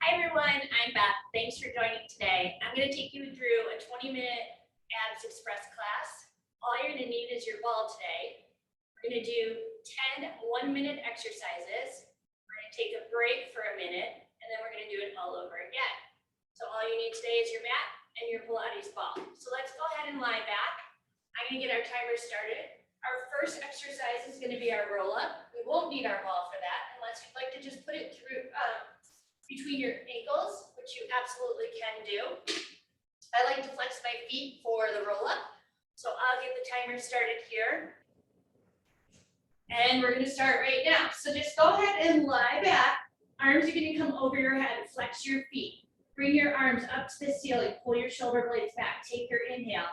Hi everyone, I'm Beth. Thanks for joining today. I'm going to take you through a 20-minute abs express class. All you're going to need is your ball today. We're going to do 10 one-minute exercises. We're going to take a break for a minute, and then we're going to do it all over again. So all you need today is your mat and your Pilates ball. So let's go ahead and lie back. I'm going to get our timer started. Our first exercise is going to be our roll-up. We won't need our ball for that unless you'd like to just put it through between your ankles, which you absolutely can do. I like to flex my feet for the roll-up. So I'll get the timer started here. And we're going to start right now. So just go ahead and lie back. Arms are going to come over your head. Flex your feet. Bring your arms up to the ceiling. Pull your shoulder blades back. Take your inhale.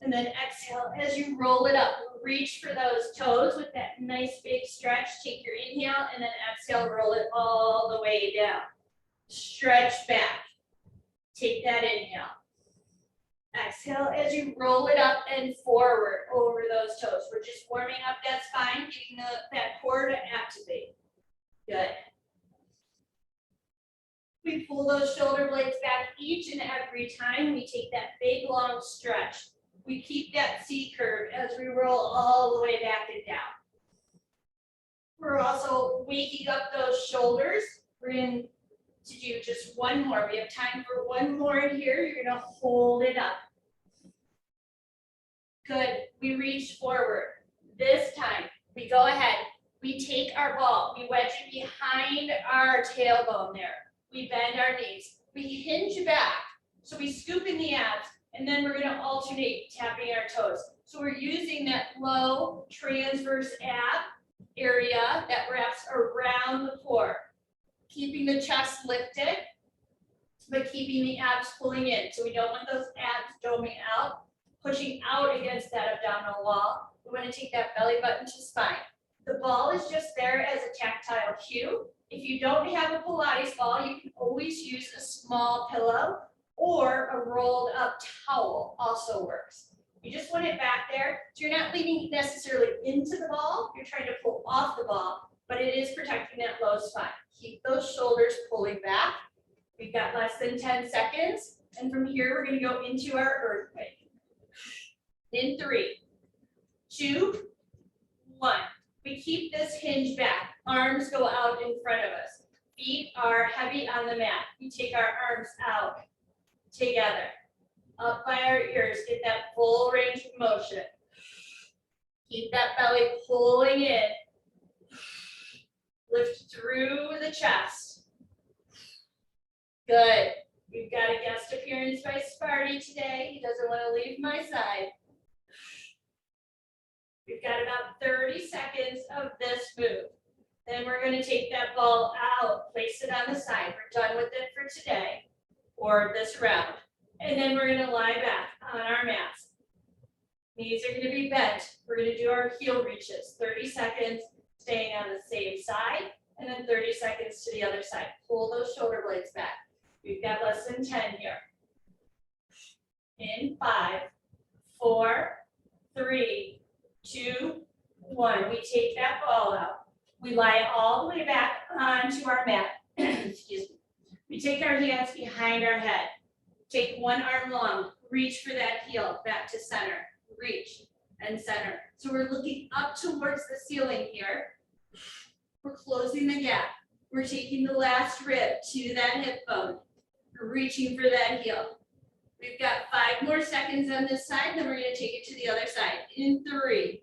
And then exhale as you roll it up. Reach for those toes with that nice big stretch. Take your inhale and then exhale, roll it all the way down. Stretch back. Take that inhale. Exhale as you roll it up and forward over those toes. We're just warming up that spine, getting that core to activate. Good. We pull those shoulder blades back each and every time we take that big long stretch. We keep that C curve as we roll all the way back and down. We're also waking up those shoulders. We're going to do just one more. We have time for one more here. You're going to hold it up. Good. We reach forward. This time, we go ahead. We take our ball. We wedge it behind our tailbone there. We bend our knees. We hinge back. So we scoop in the abs. And then we're going to alternate tapping our toes. So we're using that low transverse ab area that wraps around the core. Keeping the chest lifted, but keeping the abs pulling in. So we don't want those abs doming out, pushing out against that abdominal wall. We want to take that belly button to spine. The ball is just there as a tactile cue. If you don't have a Pilates ball, you can always use a small pillow. Or a rolled up towel also works. You just want it back there. So you're not leaning necessarily into the ball. You're trying to pull off the ball, but it is protecting that low spine. Keep those shoulders pulling back. We've got less than 10 seconds. And from here, we're going to go into our earthquake. In 3, 2, 1. We keep this hinge back. Arms go out in front of us. Feet are heavy on the mat. We take our arms out. Together, up by our ears, get that full range of motion. Keep that belly pulling in. Lift through the chest. Good. We've got a guest appearance by Sparty today. He doesn't want to leave my side. We've got about 30 seconds of this move. Then we're going to take that ball out, place it on the side. We're done with it for today. Or this round. And then we're going to lie back on our mats. Knees are going to be bent. We're going to do our heel reaches. 30 seconds staying on the same side, and then 30 seconds to the other side. Pull those shoulder blades back. We've got less than 10 here. In 5, 4, 3, 2, 1. We take that ball out. We lie all the way back onto our mat. Excuse me. We take our hands behind our head. Take one arm long. Reach for that heel. Back to center. Reach and center. So we're looking up towards the ceiling here. We're closing the gap. We're taking the last rib to that hip bone. We're reaching for that heel. We've got 5 more seconds on this side. Then we're going to take it to the other side. In 3,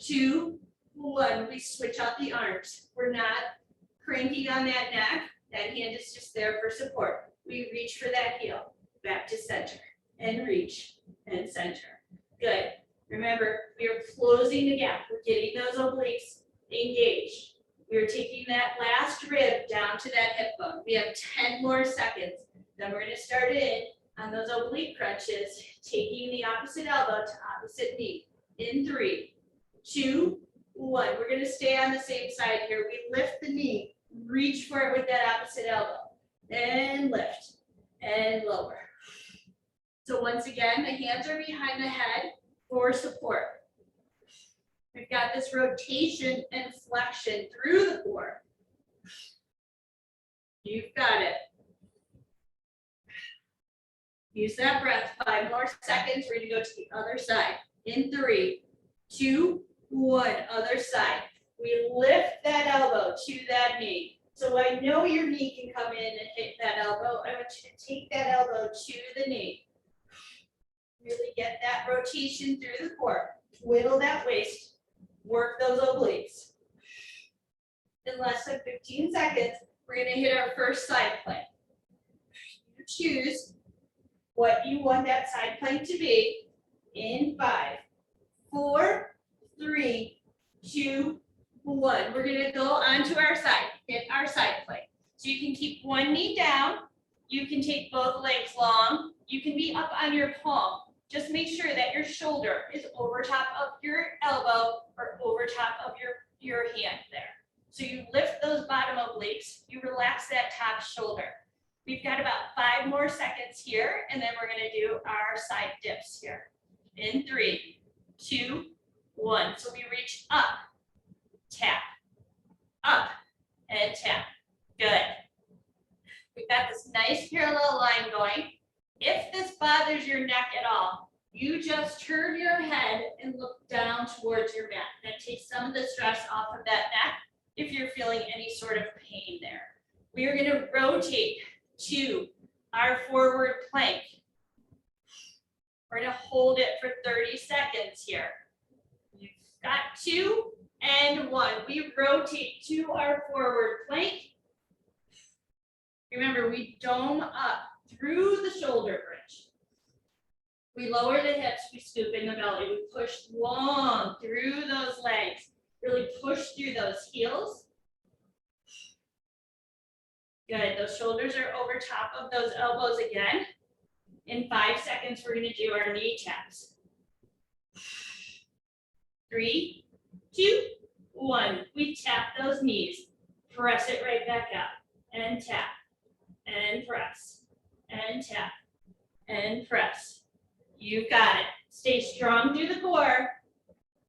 2, 1. We switch out the arms. We're not cranking on that neck. That hand is just there for support. We reach for that heel, back to center, and reach, and center. Good. Remember, we are closing the gap. We're getting those obliques engaged. We are taking that last rib down to that hip bone. We have 10 more seconds. Then we're going to start in on those oblique crunches, taking the opposite elbow to opposite knee. In 3, 2, 1. We're going to stay on the same side here. We lift the knee. Reach for it with that opposite elbow. And lift. And lower. So once again, the hands are behind the head for support. We've got this rotation and flexion through the core. You've got it. Use that breath. 5 more seconds. We're going to go to the other side. In 3, 2, 1. Other side. We lift that elbow to that knee. So I know your knee can come in and hit that elbow. I want you to take that elbow to the knee. Really get that rotation through the core. Whittle that waist. Work those obliques. In less than 15 seconds, we're going to hit our first side plank. You choose what you want that side plank to be in 5, 4, 3, 2, 1. We're going to go onto our side, hit our side plank. So you can keep one knee down. You can take both legs long. You can be up on your palm. Just make sure that your shoulder is over top of your elbow or over top of your hand there. So you lift those bottom obliques, you relax that top shoulder. We've got about 5 more seconds here, and then we're going to do our side dips here. In 3, 2, 1. So we reach up, tap, up, and tap. Good. We've got this nice parallel line going. If this bothers your neck at all, you just turn your head and look down towards your mat. That takes some of the stress off of that neck if you're feeling any sort of pain there. We are going to rotate to our forward plank. We're going to hold it for 30 seconds here. You've got 2 and 1. We rotate to our forward plank. Remember, we dome up through the shoulder bridge. We lower the hips, we scoop in the belly. We push long through those legs. Really push through those heels. Good, those shoulders are over top of those elbows again. In 5 seconds, we're going to do our knee taps. 3, 2, 1. We tap those knees. Press it right back up. And tap. And press. And tap. And press. You've got it. Stay strong through the core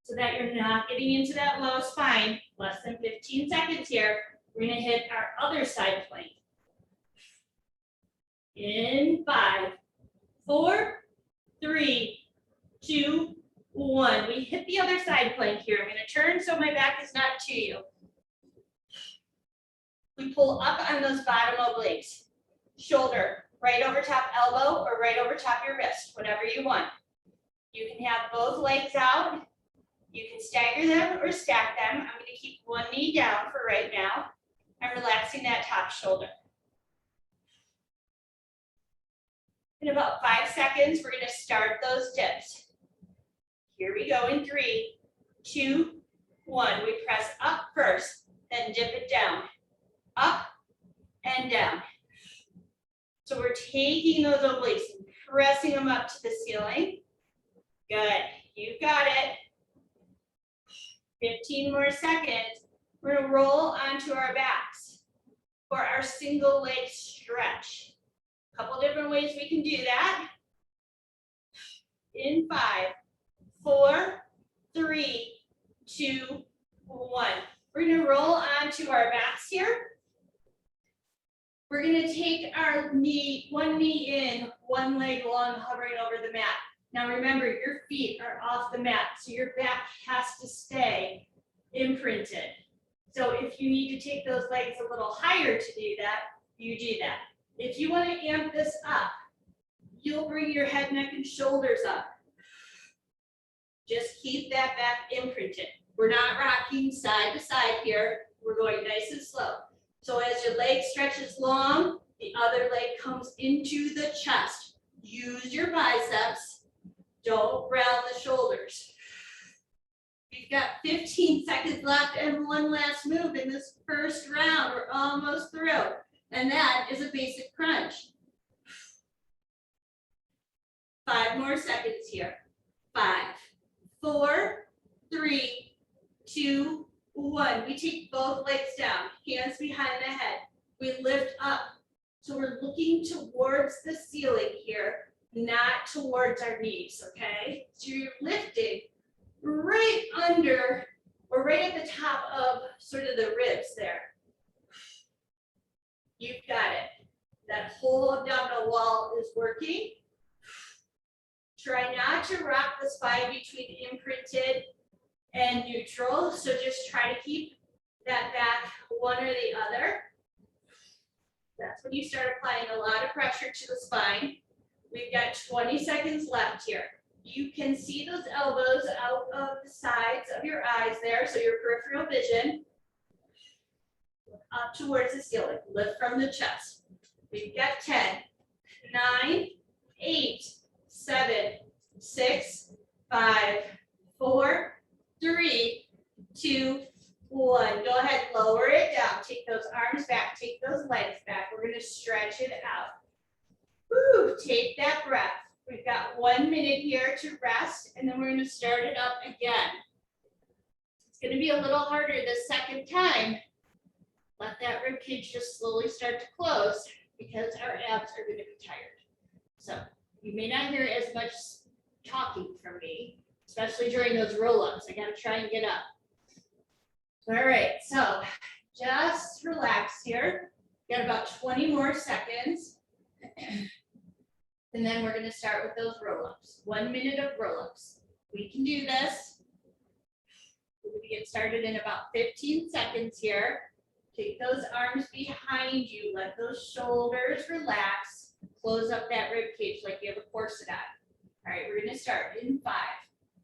so that you're not getting into that low spine. Less than 15 seconds here. We're going to hit our other side plank. In 5, 4, 3, 2, 1. We hit the other side plank here. I'm going to turn so my back is not to you. We pull up on those bottom obliques. Shoulder right over top elbow or right over top your wrist, whatever you want. You can have both legs out. You can stagger them or stack them. I'm going to keep one knee down for right now. I'm relaxing that top shoulder. In about 5 seconds, we're going to start those dips. Here we go in 3, 2, 1. We press up first, then dip it down. Up and down. So we're taking those obliques and pressing them up to the ceiling. Good. You've got it. 15 more seconds. We're going to roll onto our backs for our single leg stretch. A couple different ways we can do that. In 5, 4, 3, 2, 1. We're going to roll onto our backs here. We're going to take our knee, one knee in, one leg long, hovering over the mat. Now remember, your feet are off the mat, so your back has to stay imprinted. So if you need to take those legs a little higher to do that, you do that. If you want to amp this up, you'll bring your head, neck, and shoulders up. Just keep that back imprinted. We're not rocking side to side here. We're going nice and slow. So as your leg stretches long, the other leg comes into the chest. Use your biceps. Don't round the shoulders. We've got 15 seconds left and one last move in this first round. We're almost through. And that is a basic crunch. 5 more seconds here. 5, 4, 3, 2, 1. We take both legs down, hands behind the head. We lift up. So we're looking towards the ceiling here, not towards our knees, okay? So you're lifting right under or right at the top of sort of the ribs there. You've got it. That whole abdominal wall is working. Try not to rock the spine between imprinted and neutral. So just try to keep that back one or the other. That's when you start applying a lot of pressure to the spine. We've got 20 seconds left here. You can see those elbows out of the sides of your eyes there, so your peripheral vision. Look up towards the ceiling. Lift from the chest. We've got 10, 9, 8, 7, 6, 5, 4, 3, 2, 1. Go ahead, lower it down. Take those arms back, take those legs back. We're gonna stretch it out. Woo, take that breath. We've got 1 minute here to rest, and then we're gonna start it up again. It's gonna be a little harder the second time. Let that rib cage just slowly start to close because our abs are gonna be tired. So you may not hear as much talking from me, especially during those roll-ups. I gotta try and get up. All right, so just relax here. Got about 20 more seconds. And then we're gonna start with those roll-ups. 1 minute of roll-ups. We can do this. We're gonna get started in about 15 seconds here. Take those arms behind you. Let those shoulders relax. Close up that rib cage like you have a corset on. All right, we're gonna start in 5,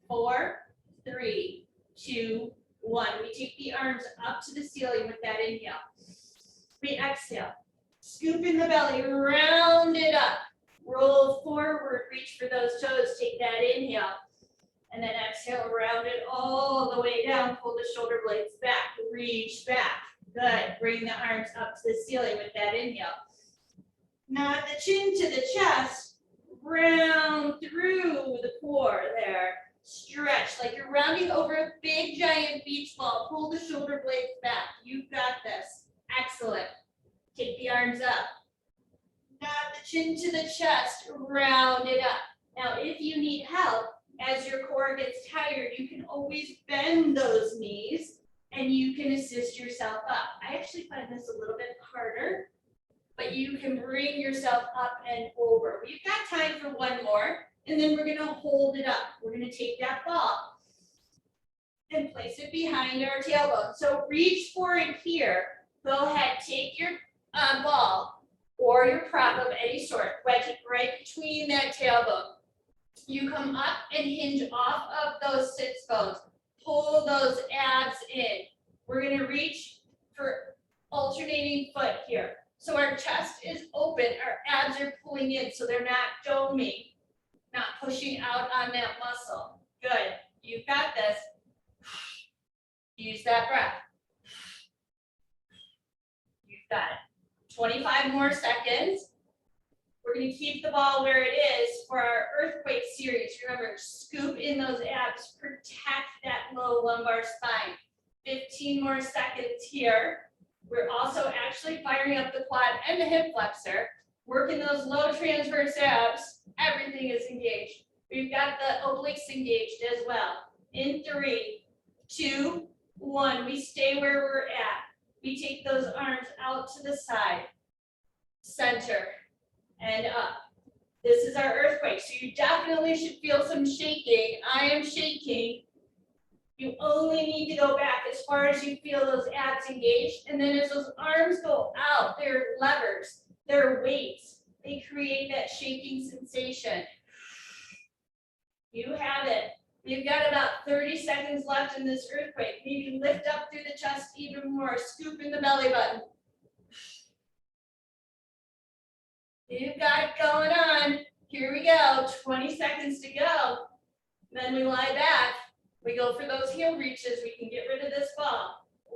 4, 3, 2, 1. We take the arms up to the ceiling with that inhale. We exhale. Scoop in the belly, round it up. Roll forward, reach for those toes. Take that inhale. And then exhale, round it all the way down. Pull the shoulder blades back. Reach back. Good. Bring the arms up to the ceiling with that inhale. Now the chin to the chest. Round through the core there. Stretch like you're rounding over a big giant beach ball. Pull the shoulder blades back. You've got this. Excellent. Take the arms up. Now the chin to the chest. Round it up. Now if you need help, as your core gets tired, you can always bend those knees and you can assist yourself up. I actually find this a little bit harder, but you can bring yourself up and over. We've got time for one more, and then we're gonna hold it up. We're gonna take that ball and place it behind our tailbone. So reach for it here. Go ahead, take your ball or your prop of any sort, wedge it right between that tailbone. You come up and hinge off of those sits bones. Pull those abs in. We're gonna reach for alternating foot here. So our chest is open, our abs are pulling in so they're not doming, not pushing out on that muscle. Good, you've got this. Use that breath. You've got it. 25 more seconds. We're going to keep the ball where it is for our earthquake series. Remember, scoop in those abs, protect that low lumbar spine. 15 more seconds here. We're also actually firing up the quad and the hip flexor, working those low transverse abs. Everything is engaged. We've got the obliques engaged as well. In 3, 2, 1, we stay where we're at. We take those arms out to the side, center, and up. This is our earthquake, so you definitely should feel some shaking. I am shaking. You only need to go back as far as you feel those abs engaged, and then as those arms go out, they're levers, they're weights. They create that shaking sensation. You have it. We've got about 30 seconds left in this earthquake. Maybe lift up through the chest even more. Scoop in the belly button. You've got it going on. Here we go. 20 seconds to go. Then we lie back. We go for those heel reaches. We can get rid of this ball.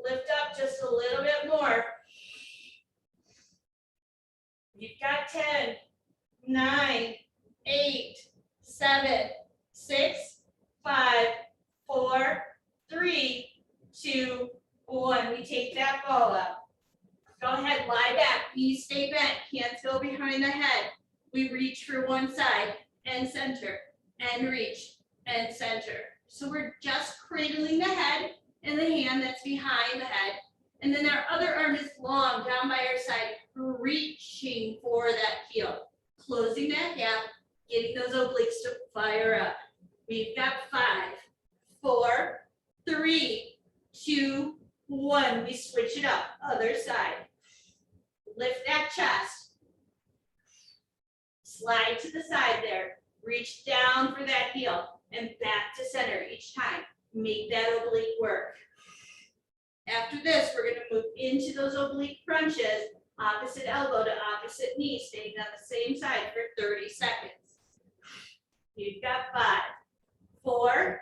Lift up just a little bit more. You've got 10, 9, 8, 7, 6, 5, 4, 3, 2, 1. We take that ball up. Go ahead, lie back, knees stay bent, hands go behind the head. We reach for one side and center, and reach and center. So we're just cradling the head and the hand that's behind the head. And then our other arm is long down by our side, reaching for that heel, closing that gap, getting those obliques to fire up. We've got 5, 4, 3, 2, 1. We switch it up, other side. Lift that chest. Slide to the side there. Reach down for that heel and back to center each time. Make that oblique work. After this, we're going to move into those oblique crunches, opposite elbow to opposite knee, staying on the same side for 30 seconds. You've got 5, 4,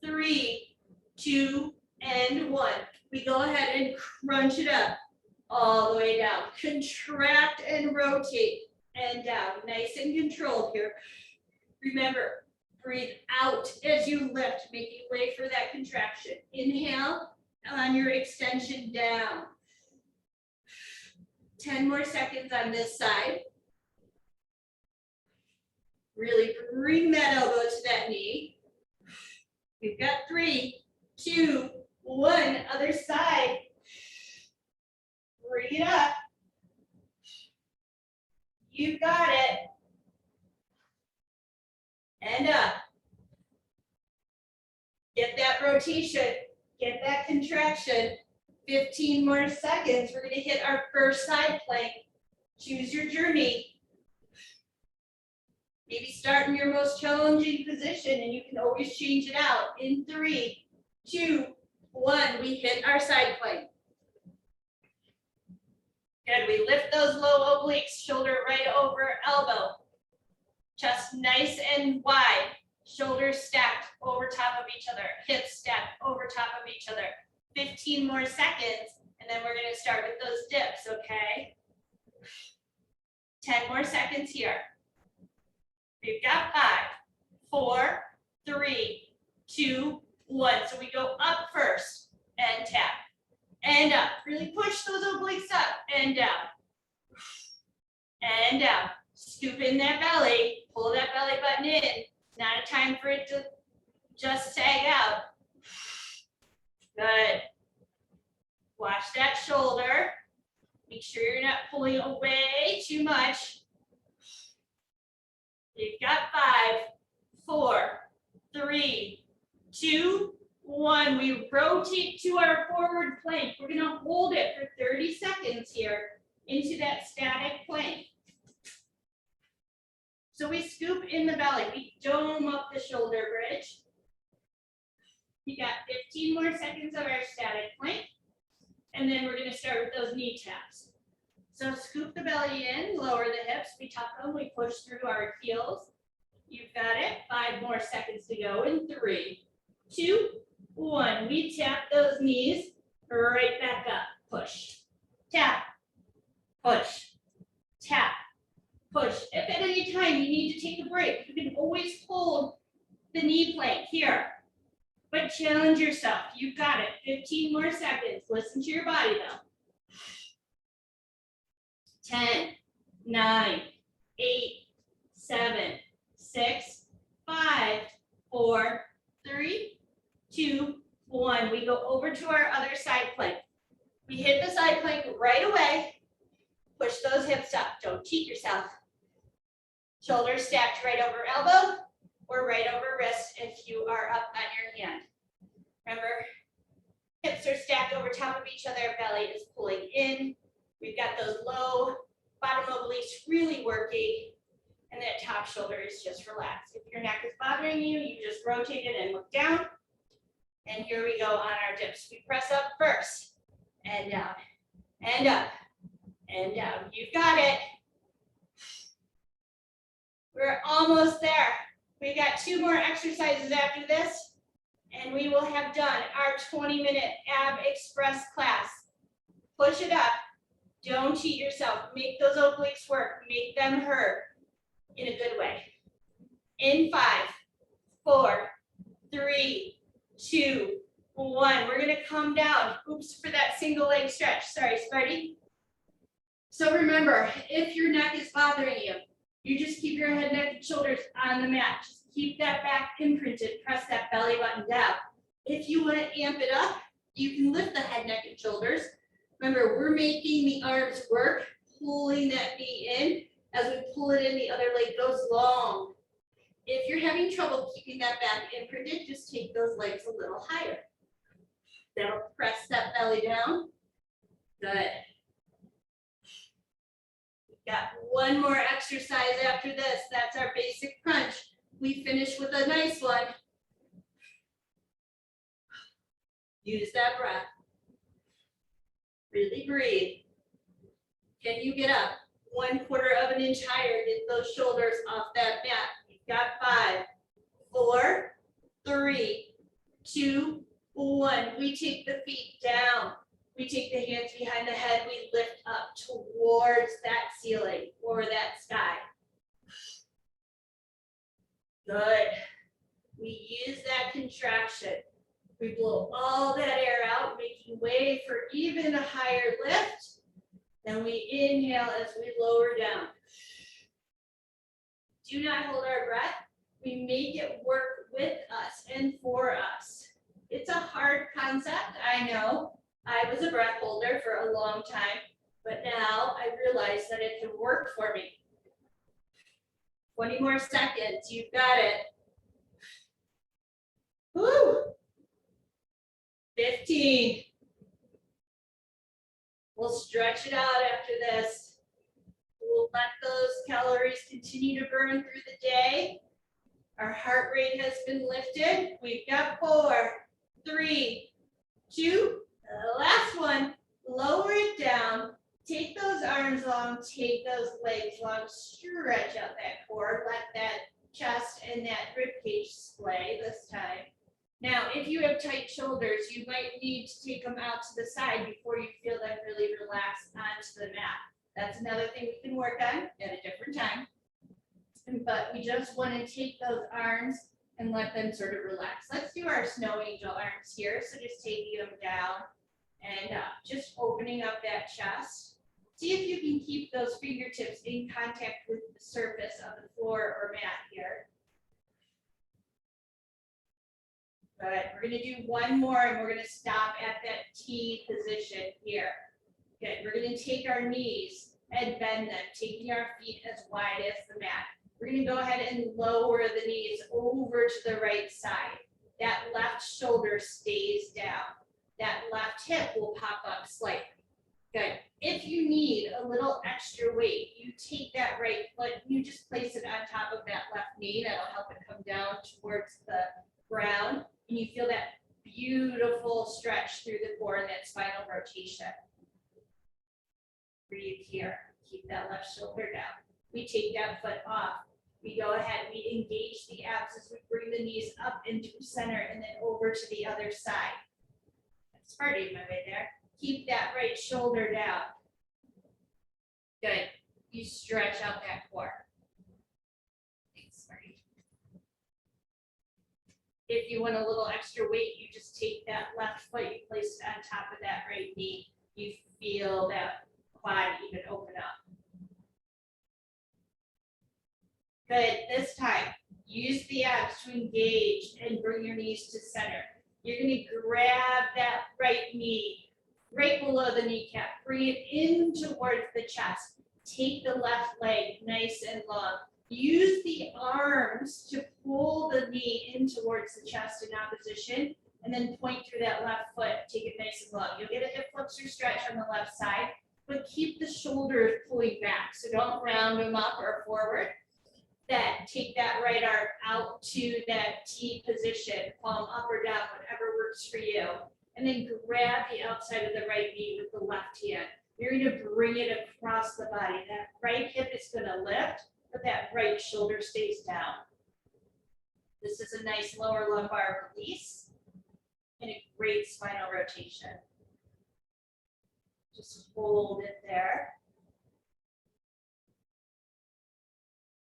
3, 2, and 1. We go ahead and crunch it up all the way down. Contract and rotate and down. Nice and controlled here. Remember, breathe out as you lift, making way for that contraction. Inhale on your extension down. 10 more seconds on this side. Really bring that elbow to that knee. We've got 3, 2, 1. Other side. Bring it up. You got it. And up. Get that rotation. Get that contraction. 15 more seconds. We're going to hit our first side plank. Choose your journey. Maybe start in your most challenging position and you can always change it out. In 3, 2, 1, we hit our side plank. Good, we lift those low obliques, shoulder right over elbow. Chest nice and wide, shoulders stacked over top of each other, hips stacked over top of each other. 15 more seconds, and then we're gonna start with those dips, okay? 10 more seconds here. We've got 5, 4, 3, 2, 1. So we go up first and tap and up. Really push those obliques up and down. And down. Scoop in that belly. Pull that belly button in. Not a time for it to just sag out. Good. Watch that shoulder. Make sure you're not pulling away too much. You've got 5, 4, 3, 2, 1. We rotate to our forward plank. We're going to hold it for 30 seconds here into that static plank. So we scoop in the belly. We dome up the shoulder bridge. You got 15 more seconds of our static plank. And then we're going to start with those knee taps. So scoop the belly in, lower the hips, we tuck them, we push through our heels. You've got it. 5 more seconds to go in 3, 2, 1. We tap those knees right back up. Push, tap, push, tap, push. If at any time you need to take a break, you can always hold the knee plank here. But challenge yourself. You've got it. 15 more seconds. Listen to your body though. 10, 9, 8, 7, 6, 5, 4, 3, 2, 1. We go over to our other side plank. We hit the side plank right away. Push those hips up. Don't cheat yourself. Shoulders stacked right over elbow or right over wrist if you are up on your hand. Remember, hips are stacked over top of each other. Belly is pulling in. We've got those low bottom obliques really working, and that top shoulder is just relaxed. If your neck is bothering you, you just rotate it and look down. And here we go on our dips. We press up first, and down, and up, and down. You've got it. We're almost there. We got 2 more exercises after this, and we will have done our 20-minute ab express class. Push it up. Don't cheat yourself. Make those obliques work. Make them hurt in a good way. In 5, 4, 3, 2, 1. We're going to come down. Oops, for that single leg stretch. Sorry, Sparty. So remember, if your neck is bothering you, you just keep your head, neck, and shoulders on the mat. Just keep that back imprinted. Press that belly button down. If you want to amp it up, you can lift the head, neck, and shoulders. Remember, we're making the arms work, pulling that knee in. As we pull it in, the other leg goes long. If you're having trouble keeping that back imprinted, just take those legs a little higher. That'll press that belly down. Good. We've got one more exercise after this. That's our basic crunch. We finish with a nice one. Use that breath. Really breathe. Can you get up 1/4 of an inch higher? Get those shoulders off that mat. You've got 5, 4, 3, 2, 1. We take the feet down. We take the hands behind the head. We lift up towards that ceiling or that sky. Good. We use that contraction. We blow all that air out, making way for even a higher lift. Then we inhale as we lower down. Do not hold our breath. We make it work with us and for us. It's a hard concept, I know. I was a breath holder for a long time, but now I realize that it can work for me. 20 more seconds, you've got it. Woo! 15. We'll stretch it out after this. We'll let those calories continue to burn through the day. Our heart rate has been lifted. We've got 4, 3, 2, the last one. Lower it down. Take those arms long, take those legs long, stretch out that core, let that chest and that rib cage splay this time. Now, if you have tight shoulders, you might need to take them out to the side before you feel them really relax onto the mat. That's another thing we can work on at a different time. But we just want to take those arms and let them sort of relax. Let's do our snow angel arms here. So just taking them down and just opening up that chest. See if you can keep those fingertips in contact with the surface of the floor or mat here. Good. We're going to do one more and we're going to stop at that T position here. Good. We're going to take our knees and bend them, taking our feet as wide as the mat. We're going to go ahead and lower the knees over to the right side. That left shoulder stays down. That left hip will pop up slightly. Good. If you need a little extra weight, you take that right foot, you just place it on top of that left knee. That'll help it come down towards the ground. And you feel that beautiful stretch through the core and that spinal rotation. Breathe here. Keep that left shoulder down. We take that foot off. We go ahead, we engage the abs as we bring the knees up into center and then over to the other side. That's part of my way there. Keep that right shoulder down. Good. You stretch out that core. Thanks, Marty. If you want a little extra weight, you just take that left foot, you place it on top of that right knee. You feel that quad even open up. Good. This time, use the abs to engage and bring your knees to center. You're going to grab that right knee right below the kneecap. Bring it in towards the chest. Take the left leg nice and long. Use the arms to pull the knee in towards the chest in opposition, and then point through that left foot. Take it nice and long. You'll get a hip flexor stretch on the left side, but keep the shoulders pulling back. So don't round them up or forward. Then take that right arm out to that T position, palm up or down, whatever works for you. And then grab the outside of the right knee with the left hand. You're going to bring it across the body. That right hip is going to lift, but that right shoulder stays down. This is a nice lower lumbar release and a great spinal rotation. Just hold it there.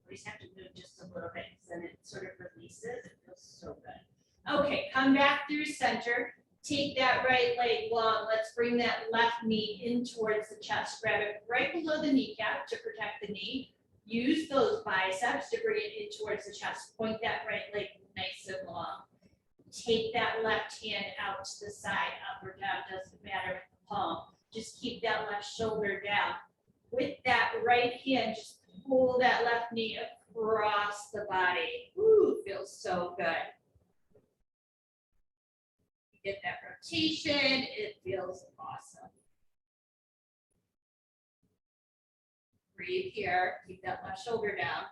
Always have to move just a little bit because then it sort of releases. It feels so good. Okay, come back through center. Take that right leg long. Let's bring that left knee in towards the chest. Grab it right below the kneecap to protect the knee. Use those biceps to bring it in towards the chest. Point that right leg nice and long. Take that left hand out to the side, up or down, doesn't matter with the palm. Just keep that left shoulder down. with that right hand, just pull that left knee across the body. Ooh, feels so good. Get that rotation, it feels awesome. Breathe here, keep that left shoulder down.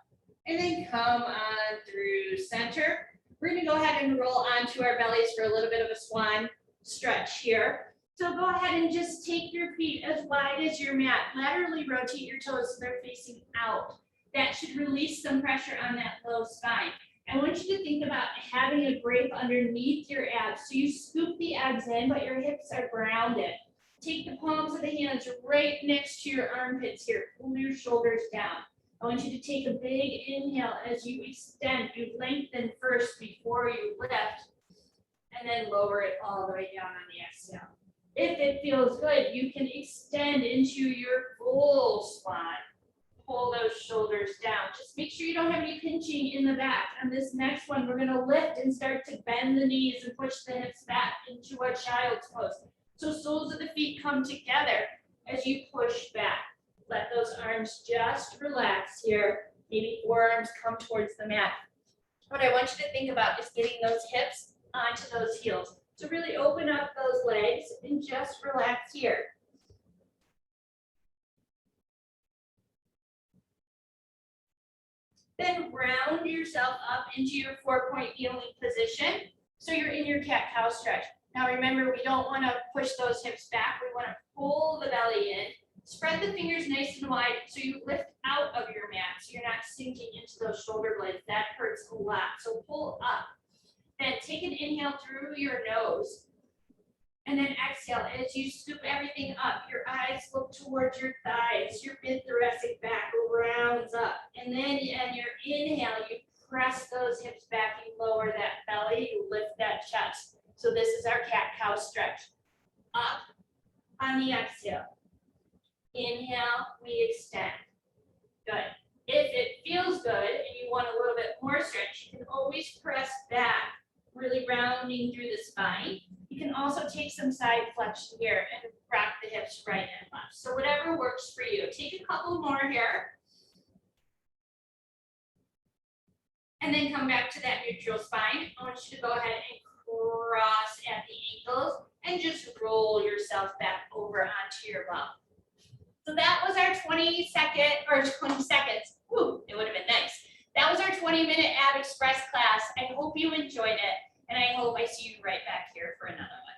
And then come on through center. We're gonna go ahead and roll onto our bellies for a little bit of a swan stretch here. So go ahead and just take your feet as wide as your mat. Laterally rotate your toes so they're facing out. That should release some pressure on that low spine. I want you to think about having a grape underneath your abs. So you scoop the abs in, but your hips are grounded. Take the palms of the hands right next to your armpits here. Pull your shoulders down. I want you to take a big inhale as you extend. You lengthen first before you lift, and then lower it all the way down on the exhale. If it feels good, you can extend into your full swan. Pull those shoulders down. Just make sure you don't have any pinching in the back. On this next one, we're gonna lift and start to bend the knees and push the hips back into a child's pose. So soles of the feet come together as you push back. Let those arms just relax here. Maybe forearms come towards the mat. What I want you to think about is getting those hips onto those heels. So really open up those legs and just relax here. Then round yourself up into your 4-point kneeling position. So you're in your cat-cow stretch. Now remember, we don't want to push those hips back. We want to pull the belly in. Spread the fingers nice and wide so you lift out of your mat so you're not sinking into those shoulder blades. That hurts a lot. So pull up. Then take an inhale through your nose. And then exhale as you scoop everything up. Your eyes look towards your thighs. Your mid-thoracic back rounds up. And then on your inhale, you press those hips back. You lower that belly. You lift that chest. So this is our cat-cow stretch. Up on the exhale. Inhale, we extend. Good. If it feels good and you want a little bit more stretch, you can always press back, really rounding through the spine. You can also take some side flexion here and rock the hips right and left. So whatever works for you. Take a couple more here. And then come back to that neutral spine. I want you to go ahead and cross at the ankles and just roll yourself back over onto your bum. So that was our 20 seconds. Whew, it would have been nice. That was our 20-minute Ab Express class. I hope you enjoyed it, and I hope I see you right back here for another one.